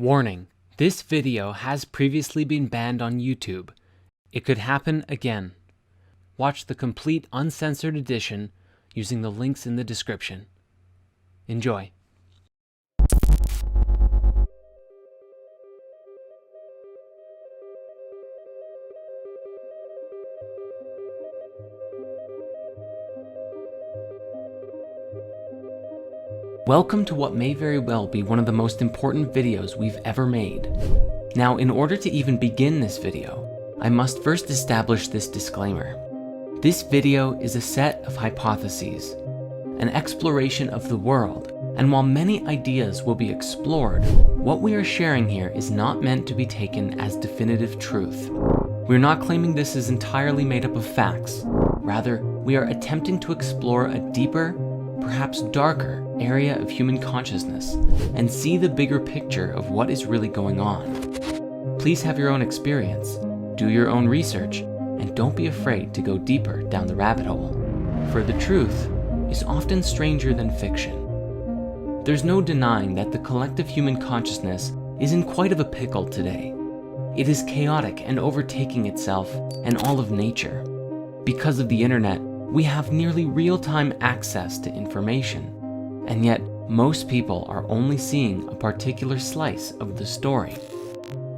Warning, this video has previously been banned on YouTube. It could happen again. Watch the complete uncensored edition using the links in the description. Enjoy. Welcome to what may very well be one of the most important videos we've ever made. Now, in order to even begin this video, I must first establish this disclaimer. This video is a set of hypotheses, an exploration of the world, and while many ideas will be explored, what we are sharing here is not meant to be taken as definitive truth. We're not claiming this is entirely made up of facts. Rather, we are attempting to explore a deeper, perhaps darker, area of human consciousness and see the bigger picture of what is really going on. Please have your own experience, do your own research, and don't be afraid to go deeper down the rabbit hole, for the truth is often stranger than fiction. There's no denying that the collective human consciousness is in quite of a pickle today. It is chaotic and overtaking itself and all of nature. Because of the internet, we have nearly real-time access to information, and yet most people are only seeing a particular slice of the story.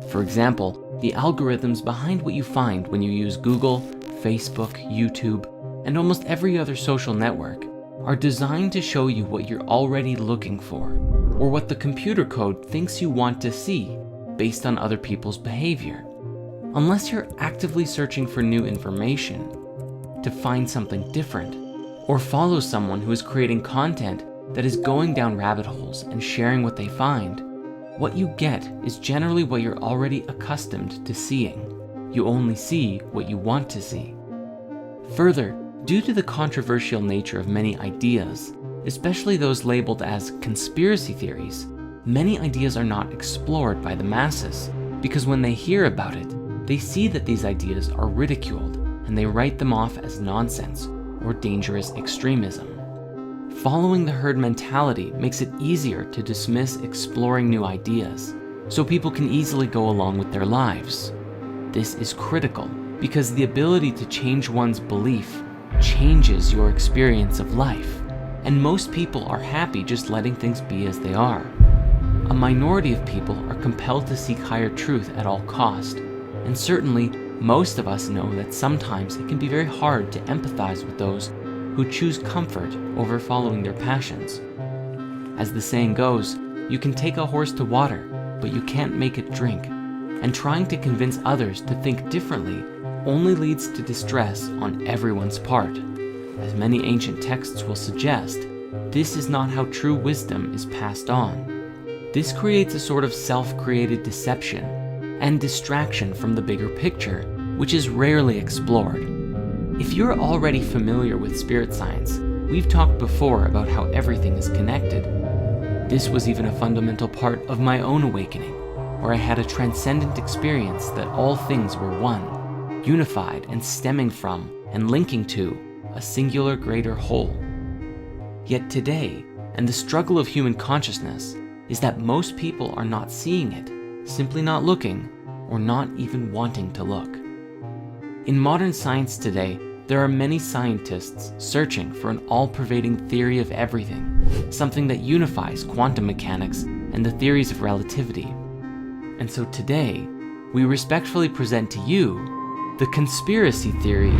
For example, the algorithms behind what you find when you use Google, Facebook, YouTube, and almost every other social network are designed to show you what you're already looking for, or what the computer code thinks you want to see based on other people's behavior. Unless you're actively searching for new information, to find something different, or follow someone who is creating content that is going down rabbit holes and sharing what they find, what you get is generally what you're already accustomed to seeing. You only see what you want to see. Further, due to the controversial nature of many ideas, especially those labeled as conspiracy theories, many ideas are not explored by the masses, because when they hear about it, they see that these ideas are ridiculed and they write them off as nonsense or dangerous extremism. Following the herd mentality makes it easier to dismiss exploring new ideas, so people can easily go along with their lives. This is critical because the ability to change one's belief changes your experience of life, and most people are happy just letting things be as they are. A minority of people are compelled to seek higher truth at all cost, and certainly most of us know that sometimes it can be very hard to empathize with those who choose comfort over following their passions. As the saying goes, you can take a horse to water, but you can't make it drink, and trying to convince others to think differently only leads to distress on everyone's part. As many ancient texts will suggest, this is not how true wisdom is passed on. This creates a sort of self-created deception and distraction from the bigger picture, which is rarely explored. If you're already familiar with spirit science, we've talked before about how everything is connected. This was even a fundamental part of my own awakening, where I had a transcendent experience that all things were one, unified and stemming from and linking to a singular greater whole. Yet today, and the struggle of human consciousness, is that most people are not seeing it, simply not looking, or not even wanting to look. In modern science today, there are many scientists searching for an all-pervading theory of everything, something that unifies quantum mechanics and the theories of relativity. And so today, we respectfully present to you the conspiracy theory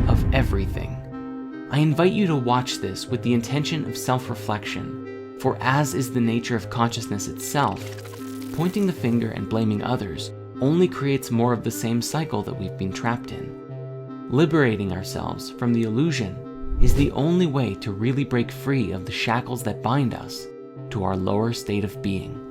of everything. I invite you to watch this with the intention of self-reflection, for as is the nature of consciousness itself, pointing the finger and blaming others only creates more of the same cycle that we've been trapped in. Liberating ourselves from the illusion is the only way to really break free of the shackles that bind us to our lower state of being.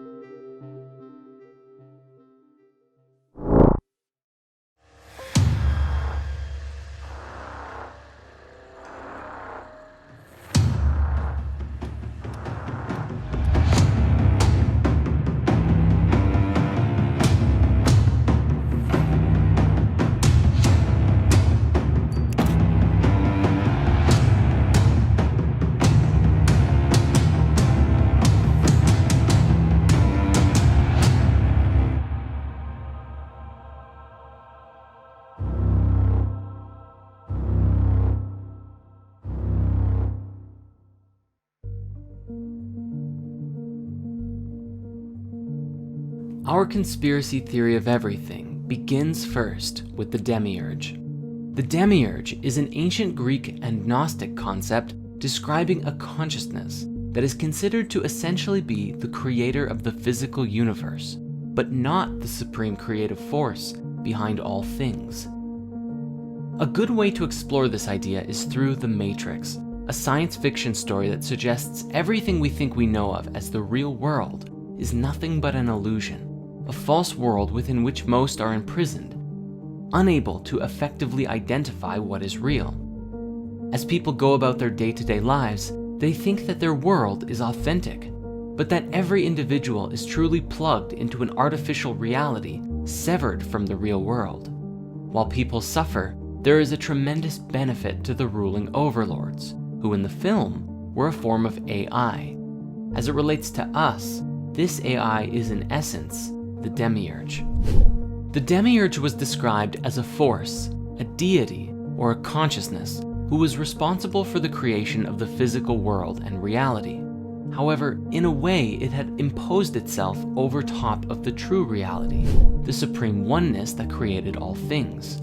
Our conspiracy theory of everything begins first with the demiurge. The demiurge is an ancient Greek and Gnostic concept describing a consciousness that is considered to essentially be the creator of the physical universe, but not the supreme creative force behind all things. A good way to explore this idea is through The Matrix, a science fiction story that suggests everything we think we know of as the real world is nothing but an illusion, a false world within which most are imprisoned, unable to effectively identify what is real. As people go about their day-to-day lives, they think that their world is authentic, but that every individual is truly plugged into an artificial reality severed from the real world. While people suffer, there is a tremendous benefit to the ruling overlords, who in the film were a form of AI. As it relates to us, this AI is in essence the demiurge. The demiurge was described as a force, a deity, or a consciousness who was responsible for the creation of the physical world and reality. However, in a way, it had imposed itself over top of the true reality, the supreme oneness that created all things.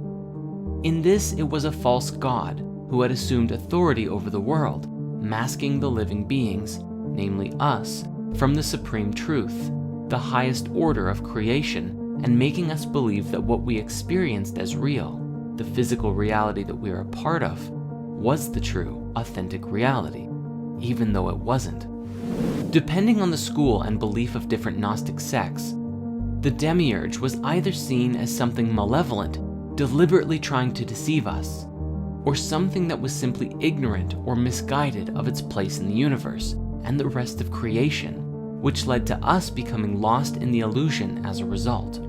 In this, it was a false god who had assumed authority over the world, masking the living beings, namely us, from the supreme truth, the highest order of creation, and making us believe that what we experienced as real, the physical reality that we are a part of, was the true, authentic reality, even though it wasn't. Depending on the school and belief of different Gnostic sects, the demiurge was either seen as something malevolent, deliberately trying to deceive us, or something that was simply ignorant or misguided of its place in the universe and the rest of creation, which led to us becoming lost in the illusion as a result.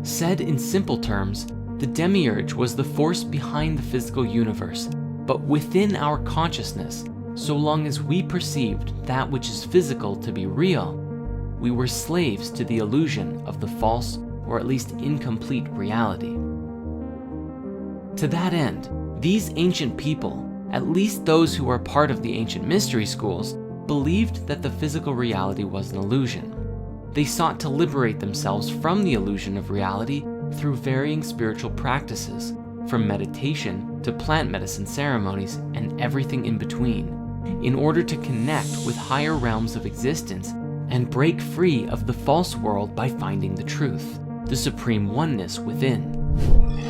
Said in simple terms, the demiurge was the force behind the physical universe, but within our consciousness, so long as we perceived that which is physical to be real, we were slaves to the illusion of the false or at least incomplete reality. To that end, these ancient people, at least those who are part of the ancient mystery schools, believed that the physical reality was an illusion. They sought to liberate themselves from the illusion of reality through varying spiritual practices, from meditation to plant medicine ceremonies and everything in between, in order to connect with higher realms of existence and break free of the false world by finding the truth, the supreme oneness within.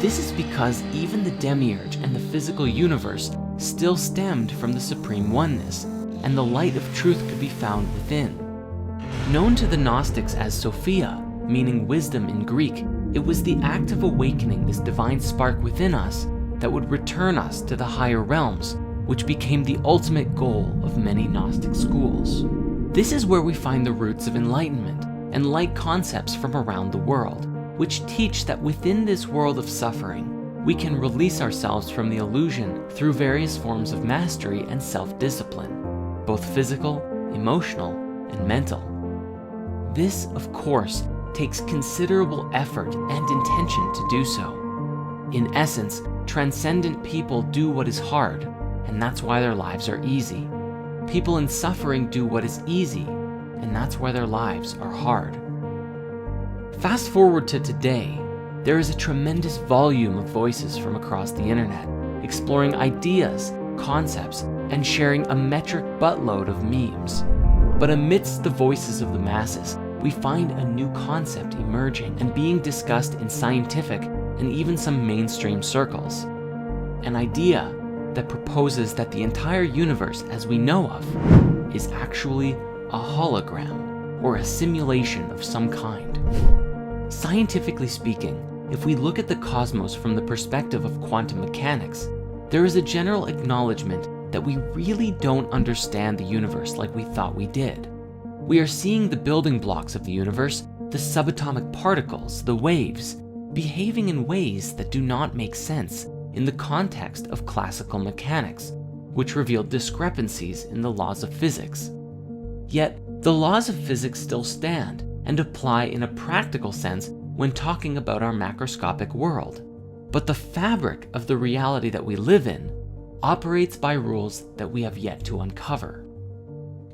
This is because even the demiurge and the physical universe still stemmed from the supreme oneness, and the light of truth could be found within. Known to the Gnostics as Sophia, meaning wisdom in Greek, it was the act of awakening this divine spark within us that would return us to the higher realms, which became the ultimate goal of many Gnostic schools. This is where we find the roots of enlightenment and light concepts from around the world, which teach that within this world of suffering, we can release ourselves from the illusion through various forms of mastery and self-discipline, both physical, emotional, and mental. This, of course, takes considerable effort and intention to do so. In essence, transcendent people do what is hard, and that's why their lives are easy. People in suffering do what is easy, and that's why their lives are hard. Fast forward to today, there is a tremendous volume of voices from across the internet, exploring ideas, concepts, and sharing a metric buttload of memes. But amidst the voices of the masses, we find a new concept emerging and being discussed in scientific and even some mainstream circles. An idea that proposes that the entire universe as we know of is actually a hologram or a simulation of some kind. Scientifically speaking, if we look at the cosmos from the perspective of quantum mechanics, there is a general acknowledgement that we really don't understand the universe like we thought we did. We are seeing the building blocks of the universe, the subatomic particles, the waves, behaving in ways that do not make sense in the context of classical mechanics, which reveal discrepancies in the laws of physics. Yet, the laws of physics still stand and apply in a practical sense when talking about our macroscopic world. But the fabric of the reality that we live in operates by rules that we have yet to uncover.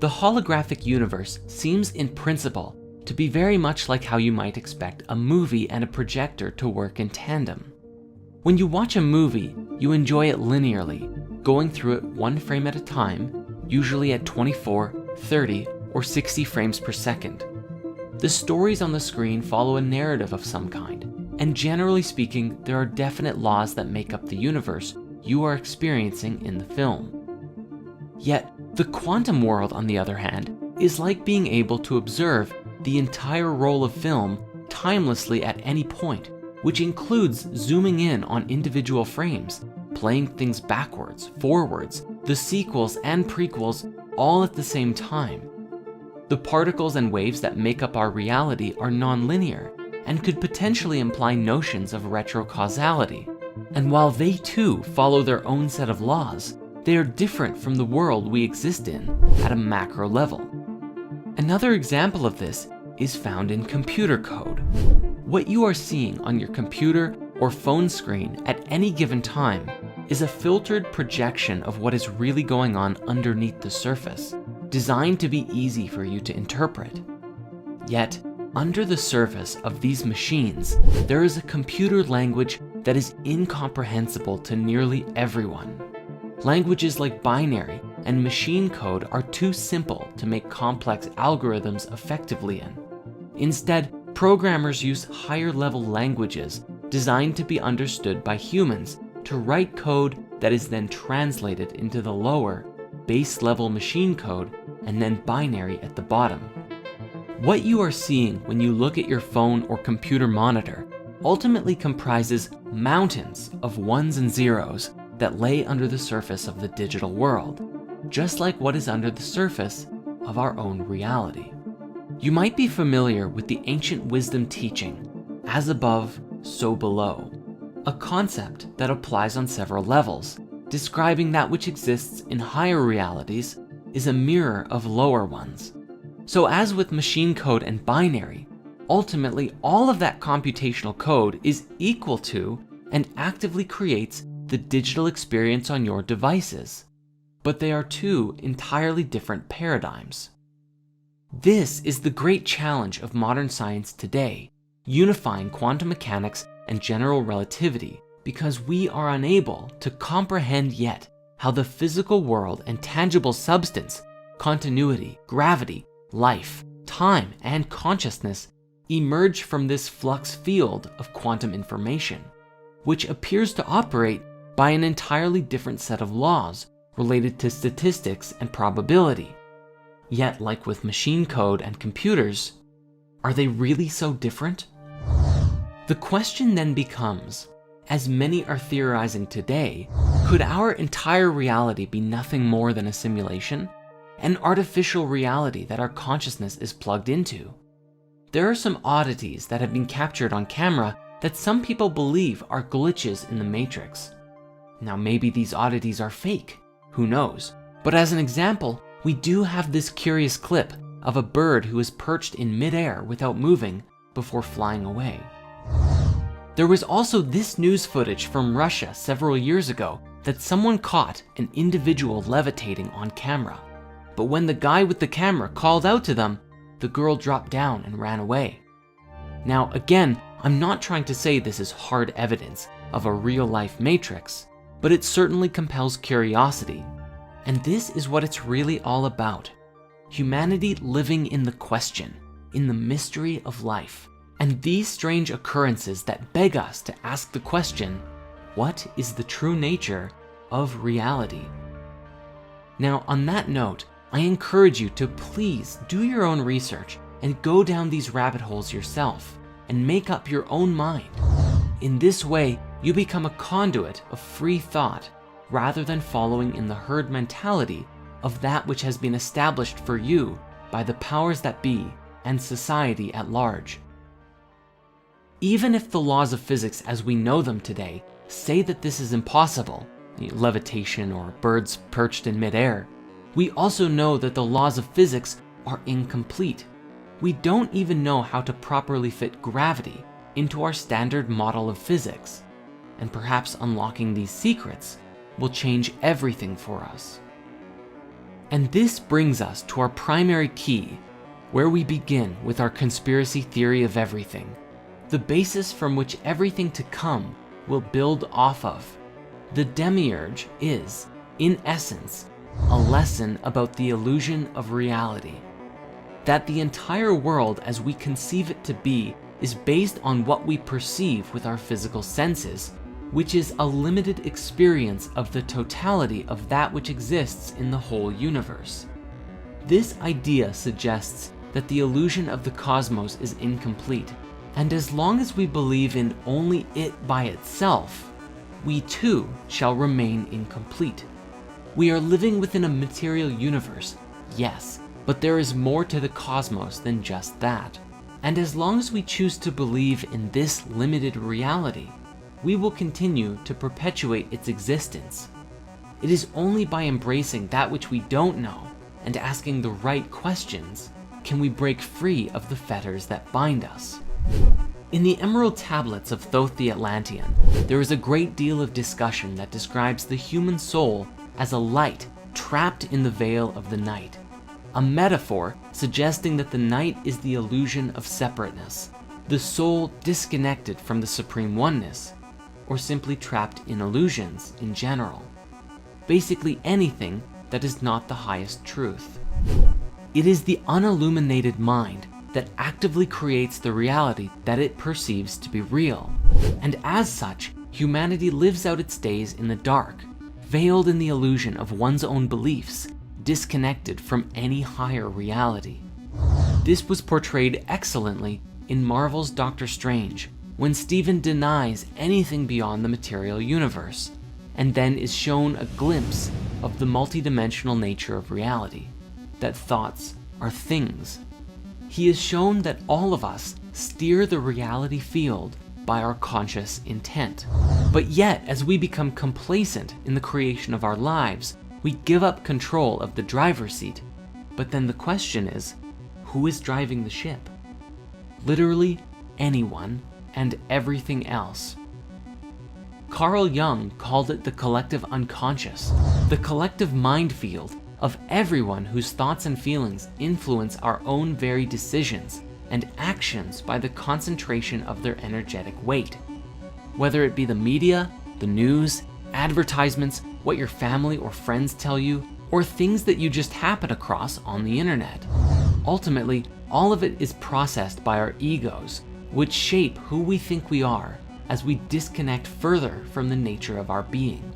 The holographic universe seems in principle to be very much like how you might expect a movie and a projector to work in tandem. When you watch a movie, you enjoy it linearly, going through it one frame at a time, usually at 24, 30, or 60 frames per second. The stories on the screen follow a narrative of some kind, and generally speaking, there are definite laws that make up the universe you are experiencing in the film. Yet, the quantum world, on the other hand, is like being able to observe the entire roll of film timelessly at any point, which includes zooming in on individual frames, playing things backwards, forwards, the sequels and prequels all at the same time. The particles and waves that make up our reality are non-linear and could potentially imply notions of retrocausality. And while they too follow their own set of laws, they are different from the world we exist in at a macro level. Another example of this is found in computer code. What you are seeing on your computer or phone screen at any given time is a filtered projection of what is really going on underneath the surface, designed to be easy for you to interpret. Yet, under the surface of these machines, there is a computer language that is incomprehensible to nearly everyone. Languages like binary and machine code are too simple to make complex algorithms effectively in. Instead, programmers use higher-level languages designed to be understood by humans to write code that is then translated into the lower, base-level machine code and then binary at the bottom. What you are seeing when you look at your phone or computer monitor ultimately comprises mountains of ones and zeros that lay under the surface of the digital world, just like what is under the surface of our own reality. You might be familiar with the ancient wisdom teaching, as above, so below, a concept that applies on several levels, describing that which exists in higher realities is a mirror of lower ones. So as with machine code and binary, ultimately all of that computational code is equal to and actively creates the digital experience on your devices, but they are two entirely different paradigms. This is the great challenge of modern science today, unifying quantum mechanics and general relativity, because we are unable to comprehend yet how the physical world and tangible substance, continuity, gravity, life, time, and consciousness emerge from this flux field of quantum information, which appears to operate by an entirely different set of laws related to statistics and probability. Yet, like with machine code and computers, are they really so different? The question then becomes, as many are theorizing today, could our entire reality be nothing more than a simulation? An artificial reality that our consciousness is plugged into? There are some oddities that have been captured on camera that some people believe are glitches in the Matrix. Now maybe these oddities are fake, who knows? But as an example, we do have this curious clip of a bird who is perched in midair without moving before flying away. There was also this news footage from Russia several years ago that someone caught an individual levitating on camera. But when the guy with the camera called out to them, the girl dropped down and ran away. Now again, I'm not trying to say this is hard evidence of a real-life Matrix, but it certainly compels curiosity. And this is what it's really all about. Humanity living in the question, in the mystery of life, and these strange occurrences that beg us to ask the question, what is the true nature of reality? Now, on that note, I encourage you to please do your own research and go down these rabbit holes yourself and make up your own mind. In this way, you become a conduit of free thought rather than following in the herd mentality of that which has been established for you by the powers that be and society at large. Even if the laws of physics as we know them today say that this is impossible, levitation or birds perched in midair, we also know that the laws of physics are incomplete. We don't even know how to properly fit gravity into our standard model of physics, and perhaps unlocking these secrets will change everything for us. And this brings us to our primary key. where we begin with our conspiracy theory of everything, the basis from which everything to come will build off of. The demiurge is, in essence, a lesson about the illusion of reality. That the entire world as we conceive it to be is based on what we perceive with our physical senses, which is a limited experience of the totality of that which exists in the whole universe. This idea suggests that the illusion of the cosmos is incomplete, and as long as we believe in only it by itself, we too shall remain incomplete. We are living within a material universe, yes, but there is more to the cosmos than just that. And as long as we choose to believe in this limited reality, we will continue to perpetuate its existence. It is only by embracing that which we don't know and asking the right questions can we break free of the fetters that bind us. In the Emerald Tablets of Thoth the Atlantean, there is a great deal of discussion that describes the human soul as a light trapped in the veil of the night, a metaphor suggesting that the night is the illusion of separateness, the soul disconnected from the supreme oneness, or simply trapped in illusions in general. Basically anything that is not the highest truth. It is the unilluminated mind that actively creates the reality that it perceives to be real, and as such, humanity lives out its days in the dark, veiled in the illusion of one's own beliefs, disconnected from any higher reality. This was portrayed excellently in Marvel's Doctor Strange, when Stephen denies anything beyond the material universe, and then is shown a glimpse of the multidimensional nature of reality, that thoughts are things. He is shown that all of us steer the reality field by our conscious intent. But yet, as we become complacent in the creation of our lives, we give up control of the driver's seat. But then the question is, who is driving the ship? Literally anyone and everything else. Carl Jung called it the collective unconscious, the collective mind field of everyone whose thoughts and feelings influence our own very decisions and actions by the concentration of their energetic weight. Whether it be the media, the news, advertisements, what your family or friends tell you, or things that you just happen across on the internet. Ultimately, all of it is processed by our egos, which shape who we think we are as we disconnect further from the nature of our being.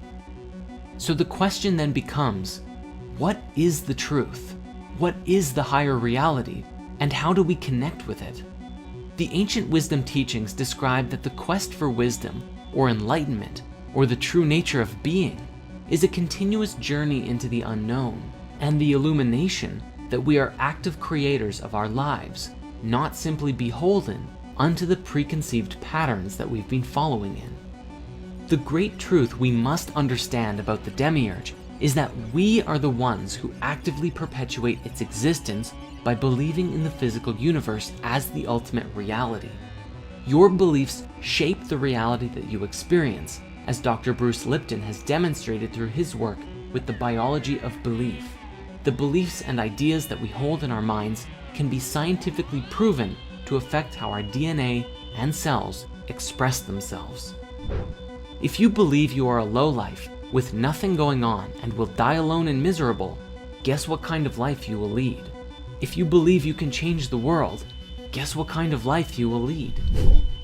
So the question then becomes, what is the truth? What is the higher reality? And how do we connect with it? The ancient wisdom teachings describe that the quest for wisdom, or enlightenment, or the true nature of being, is a continuous journey into the unknown, and the illumination that we are active creators of our lives, not simply beholden unto the preconceived patterns that we've been following in. The great truth we must understand about the demiurge is that we are the ones who actively perpetuate its existence by believing in the physical universe as the ultimate reality. Your beliefs shape the reality that you experience, as Dr. Bruce Lipton has demonstrated through his work with the biology of belief. The beliefs and ideas that we hold in our minds can be scientifically proven to affect how our DNA and cells express themselves. If you believe you are a lowlife with nothing going on and will die alone and miserable, guess what kind of life you will lead? If you believe you can change the world, guess what kind of life you will lead?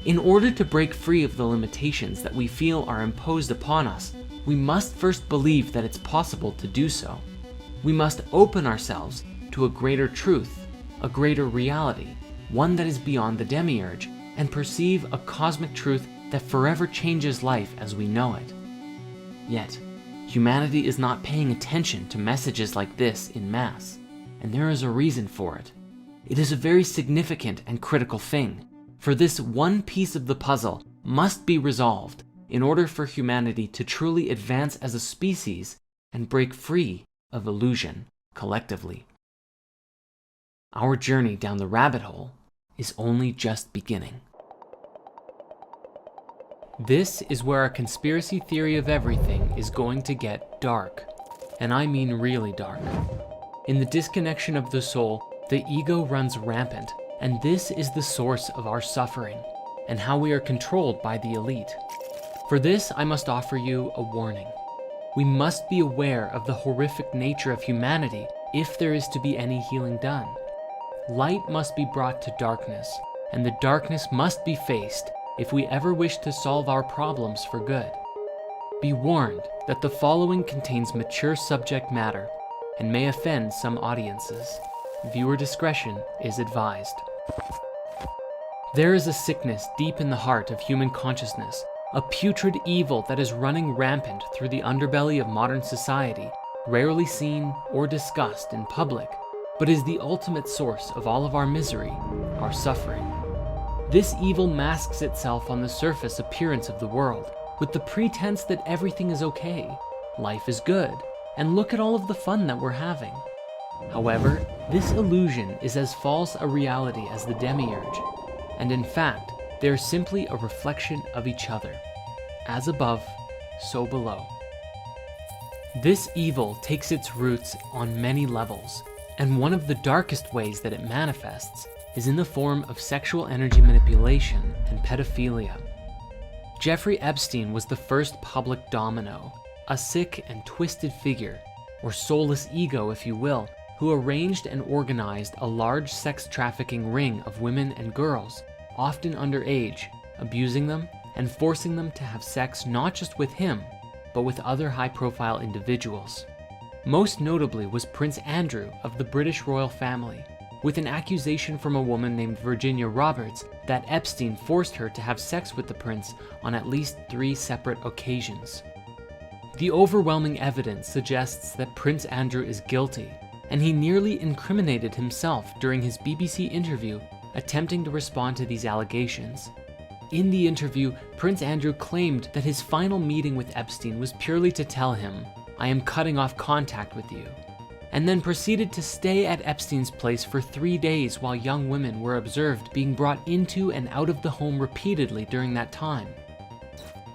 In order to break free of the limitations that we feel are imposed upon us, we must first believe that it's possible to do so. We must open ourselves to a greater truth, a greater reality, one that is beyond the demiurge, and perceive a cosmic truth that forever changes life as we know it. Yet, humanity is not paying attention to messages like this in mass, and there is a reason for it. It is a very significant and critical thing, for this one piece of the puzzle must be resolved in order for humanity to truly advance as a species and break free of illusion collectively. Our journey down the rabbit hole is only just beginning. This is where our conspiracy theory of everything is going to get dark, and I mean really dark. In the disconnection of the soul, The ego runs rampant, and this is the source of our suffering, and how we are controlled by the elite. For this, I must offer you a warning. We must be aware of the horrific nature of humanity if there is to be any healing done. Light must be brought to darkness, and the darkness must be faced if we ever wish to solve our problems for good. Be warned that the following contains mature subject matter and may offend some audiences. Viewer discretion is advised. There is a sickness deep in the heart of human consciousness, a putrid evil that is running rampant through the underbelly of modern society, rarely seen or discussed in public, but is the ultimate source of all of our misery, our suffering. This evil masks itself on the surface appearance of the world, with the pretense that everything is okay, life is good, and look at all of the fun that we're having. However, this illusion is as false a reality as the demiurge, and in fact, they are simply a reflection of each other. As above, so below. This evil takes its roots on many levels, and one of the darkest ways that it manifests is in the form of sexual energy manipulation and pedophilia. Jeffrey Epstein was the first public domino, a sick and twisted figure, or soulless ego if you will, who arranged and organized a large sex trafficking ring of women and girls, often underage, abusing them and forcing them to have sex not just with him, but with other high-profile individuals. Most notably was Prince Andrew of the British royal family, with an accusation from a woman named Virginia Roberts that Epstein forced her to have sex with the prince on at least 3 separate occasions. The overwhelming evidence suggests that Prince Andrew is guilty, and he nearly incriminated himself during his BBC interview attempting to respond to these allegations. In the interview, Prince Andrew claimed that his final meeting with Epstein was purely to tell him, "I am cutting off contact with you," and then proceeded to stay at Epstein's place for 3 days while young women were observed being brought into and out of the home repeatedly during that time.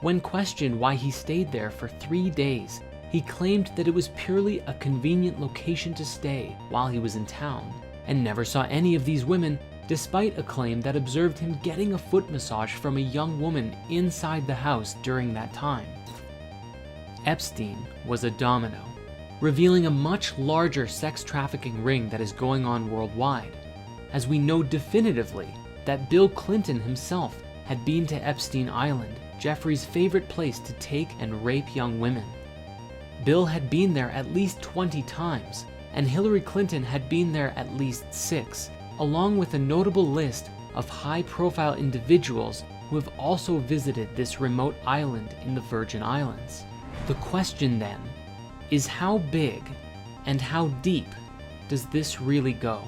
When questioned why he stayed there for 3 days, he claimed that it was purely a convenient location to stay while he was in town, and never saw any of these women, despite a claim that observed him getting a foot massage from a young woman inside the house during that time. Epstein was a domino, revealing a much larger sex trafficking ring that is going on worldwide, as we know definitively that Bill Clinton himself had been to Epstein Island, Jeffrey's favorite place to take and rape young women. Bill had been there at least 20 times, and Hillary Clinton had been there at least 6, along with a notable list of high-profile individuals who have also visited this remote island in the Virgin Islands. The question then is, how big and how deep does this really go?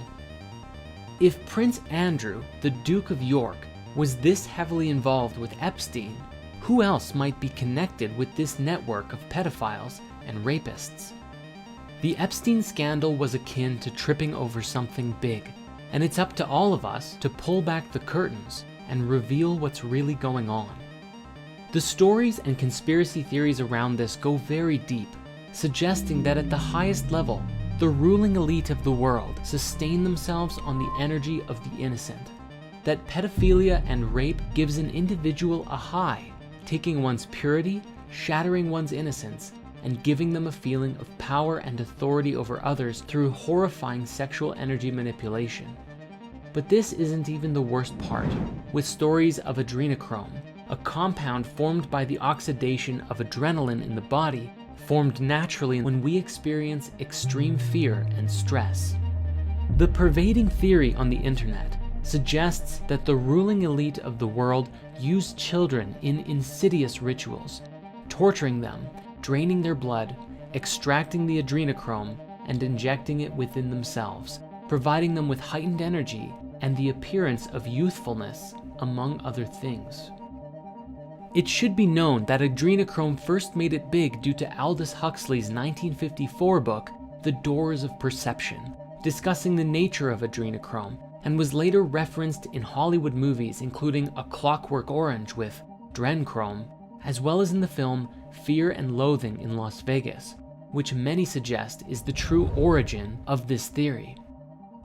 If Prince Andrew, the Duke of York, was this heavily involved with Epstein, who else might be connected with this network of pedophiles and rapists? The Epstein scandal was akin to tripping over something big, and it's up to all of us to pull back the curtains and reveal what's really going on. The stories and conspiracy theories around this go very deep, suggesting that at the highest level, the ruling elite of the world sustain themselves on the energy of the innocent, that pedophilia and rape gives an individual a high, taking one's purity, shattering one's innocence, and giving them a feeling of power and authority over others through horrifying sexual energy manipulation. But this isn't even the worst part, with stories of adrenochrome, a compound formed by the oxidation of adrenaline in the body, formed naturally when we experience extreme fear and stress. The pervading theory on the internet suggests that the ruling elite of the world use children in insidious rituals, torturing them, draining their blood, extracting the adrenochrome, and injecting it within themselves, providing them with heightened energy and the appearance of youthfulness, among other things. It should be known that adrenochrome first made it big due to Aldous Huxley's 1954 book, The Doors of Perception, discussing the nature of adrenochrome, and was later referenced in Hollywood movies including A Clockwork Orange with Drenchrome, as well as in the film Fear and Loathing in Las Vegas, which many suggest is the true origin of this theory.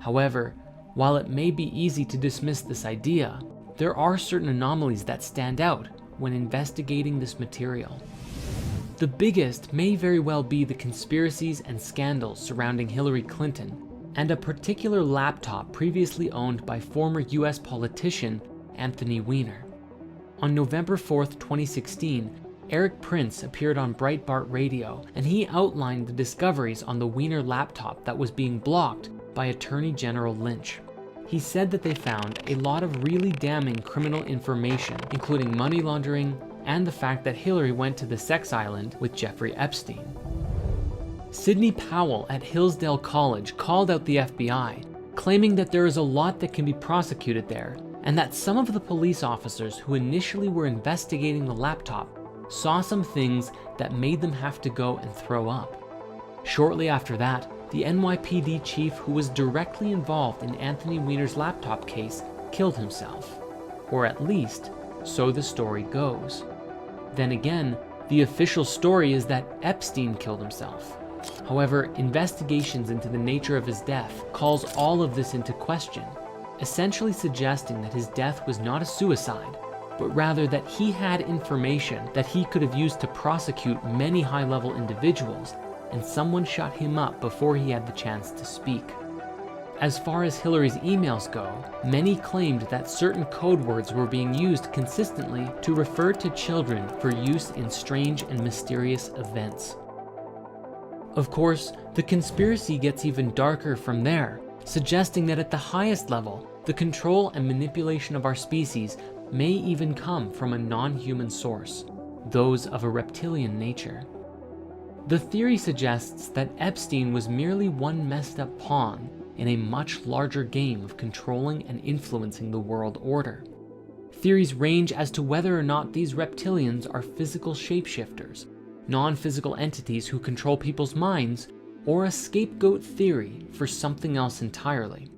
However, while it may be easy to dismiss this idea, there are certain anomalies that stand out when investigating this material. The biggest may very well be the conspiracies and scandals surrounding Hillary Clinton and a particular laptop previously owned by former US politician Anthony Weiner. On November 4th, 2016, Eric Prince appeared on Breitbart Radio, and he outlined the discoveries on the Weiner laptop that was being blocked by Attorney General Lynch. He said that they found a lot of really damning criminal information, including money laundering and the fact that Hillary went to the sex island with Jeffrey Epstein. Sidney Powell at Hillsdale College called out the FBI, claiming that there is a lot that can be prosecuted there, and that some of the police officers who initially were investigating the laptop saw some things that made them have to go and throw up. Shortly after that, the NYPD chief who was directly involved in Anthony Weiner's laptop case killed himself. Or at least, so the story goes. Then again, the official story is that Epstein killed himself. However, investigations into the nature of his death calls all of this into question, essentially suggesting that his death was not a suicide, but rather that he had information that he could have used to prosecute many high-level individuals, and someone shut him up before he had the chance to speak. As far as Hillary's emails go, many claimed that certain code words were being used consistently to refer to children for use in strange and mysterious events. Of course, the conspiracy gets even darker from there, suggesting that at the highest level, the control and manipulation of our species may even come from a non-human source, those of a reptilian nature. The theory suggests that Epstein was merely one messed up pawn in a much larger game of controlling and influencing the world order. Theories range as to whether or not these reptilians are physical shapeshifters, non-physical entities who control people's minds, or a scapegoat theory for something else entirely.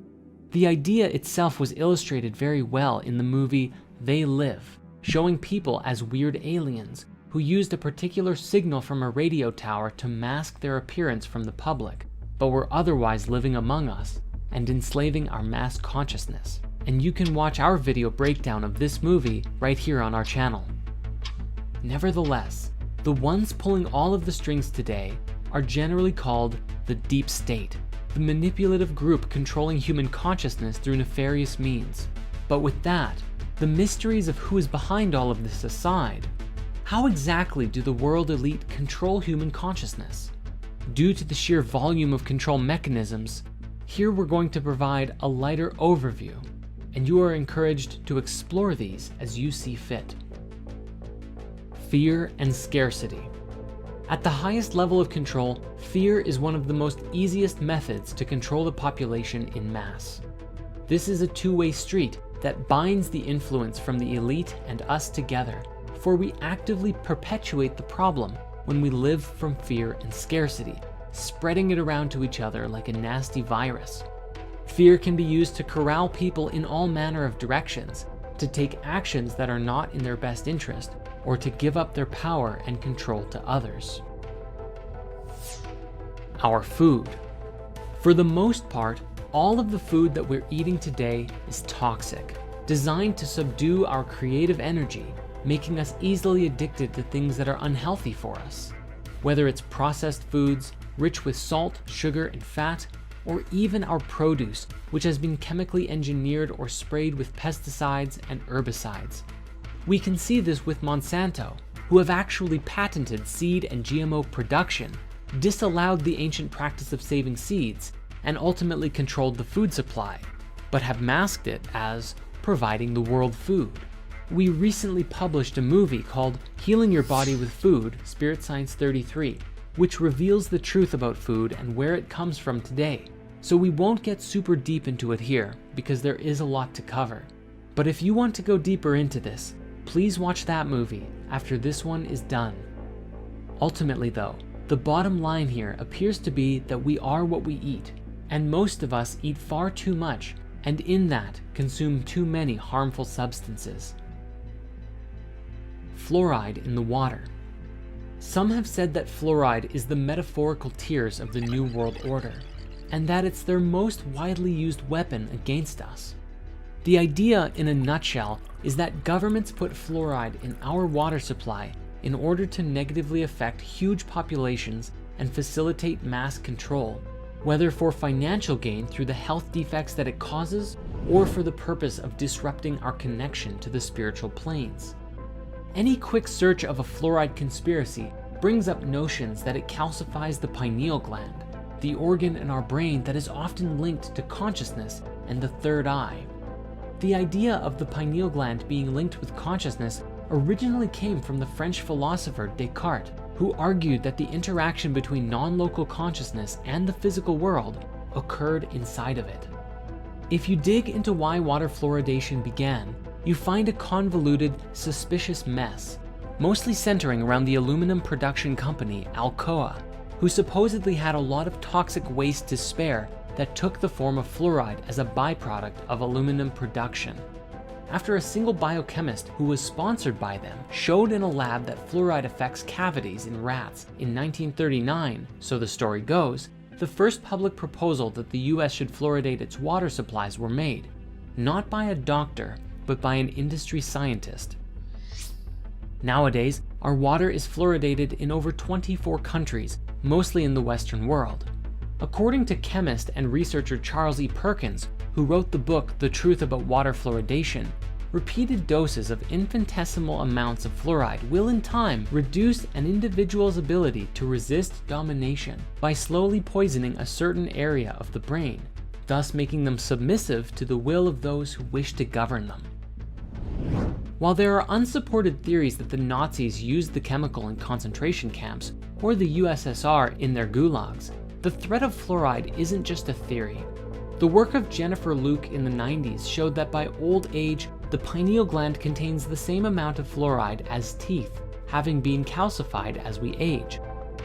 The idea itself was illustrated very well in the movie They Live, showing people as weird aliens who used a particular signal from a radio tower to mask their appearance from the public, but were otherwise living among us and enslaving our mass consciousness. And you can watch our video breakdown of this movie right here on our channel. Nevertheless, the ones pulling all of the strings today are generally called the deep state, the manipulative group controlling human consciousness through nefarious means. But with that, the mysteries of who is behind all of this aside, how exactly do the world elite control human consciousness? Due to the sheer volume of control mechanisms, here we're going to provide a lighter overview, and you are encouraged to explore these as you see fit. Fear and scarcity. At the highest level of control, fear is one of the most easiest methods to control the population in mass. This is a two-way street that binds the influence from the elite and us together, for we actively perpetuate the problem when we live from fear and scarcity, spreading it around to each other like a nasty virus. Fear can be used to corral people in all manner of directions, to take actions that are not in their best interest, or to give up their power and control to others. Our food. For the most part, all of the food that we're eating today is toxic, designed to subdue our creative energy, making us easily addicted to things that are unhealthy for us. Whether it's processed foods, rich with salt, sugar, and fat, or even our produce, which has been chemically engineered or sprayed with pesticides and herbicides. We can see this with Monsanto, who have actually patented seed and GMO production, disallowed the ancient practice of saving seeds, and ultimately controlled the food supply, but have masked it as providing the world food. We recently published a movie called Healing Your Body with Food, Spirit Science 33, which reveals the truth about food and where it comes from today. So we won't get super deep into it here because there is a lot to cover. But if you want to go deeper into this, please watch that movie after this one is done. Ultimately though, the bottom line here appears to be that we are what we eat, and most of us eat far too much, and in that consume too many harmful substances. Fluoride in the water. Some have said that fluoride is the metaphorical tears of the New World Order. and that it's their most widely used weapon against us. The idea, in a nutshell, is that governments put fluoride in our water supply in order to negatively affect huge populations and facilitate mass control, whether for financial gain through the health defects that it causes, or for the purpose of disrupting our connection to the spiritual planes. Any quick search of a fluoride conspiracy brings up notions that it calcifies the pineal gland, the organ in our brain that is often linked to consciousness and the third eye. The idea of the pineal gland being linked with consciousness originally came from the French philosopher Descartes, who argued that the interaction between non-local consciousness and the physical world occurred inside of it. If you dig into why water fluoridation began, you find a convoluted, suspicious mess, mostly centering around the aluminum production company Alcoa, who supposedly had a lot of toxic waste to spare that took the form of fluoride as a byproduct of aluminum production. After a single biochemist who was sponsored by them showed in a lab that fluoride affects cavities in rats in 1939, so the story goes, the first public proposal that the US should fluoridate its water supplies were made, not by a doctor, but by an industry scientist. Nowadays, our water is fluoridated in over 24 countries, mostly in the Western world. According to chemist and researcher Charles E. Perkins, who wrote the book The Truth About Water Fluoridation, repeated doses of infinitesimal amounts of fluoride will in time reduce an individual's ability to resist domination by slowly poisoning a certain area of the brain, thus making them submissive to the will of those who wish to govern them. While there are unsupported theories that the Nazis used the chemical in concentration camps, or the USSR in their gulags, the threat of fluoride isn't just a theory. The work of Jennifer Luke in the 90s showed that by old age, the pineal gland contains the same amount of fluoride as teeth, having been calcified as we age.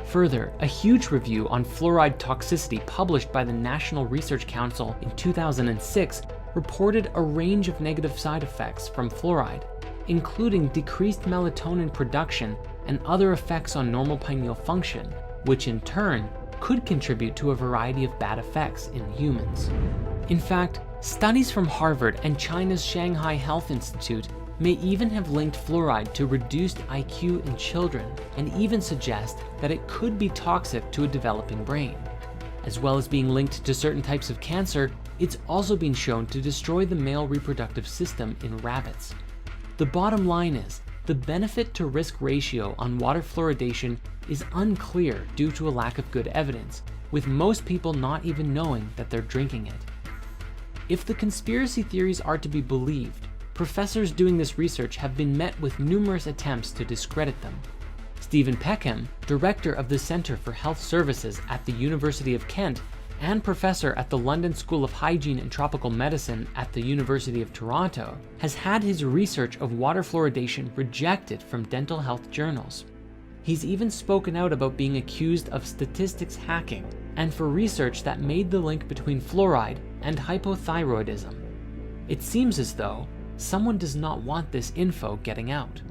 Further, a huge review on fluoride toxicity published by the National Research Council in 2006 reported a range of negative side effects from fluoride, including decreased melatonin production and other effects on normal pineal function, which in turn could contribute to a variety of bad effects in humans. In fact, studies from Harvard and China's Shanghai Health Institute may even have linked fluoride to reduced IQ in children, and even suggest that it could be toxic to a developing brain. As well as being linked to certain types of cancer, it's also been shown to destroy the male reproductive system in rabbits. The bottom line is, the benefit to risk ratio on water fluoridation is unclear due to a lack of good evidence, with most people not even knowing that they're drinking it. If the conspiracy theories are to be believed, professors doing this research have been met with numerous attempts to discredit them. Stephen Peckham, director of the Center for Health Services at the University of Kent and professor at the London School of Hygiene and Tropical Medicine at the University of Toronto, has had his research of water fluoridation rejected from dental health journals. He's even spoken out about being accused of statistics hacking and for research that made the link between fluoride and hypothyroidism. It seems as though someone does not want this info getting out.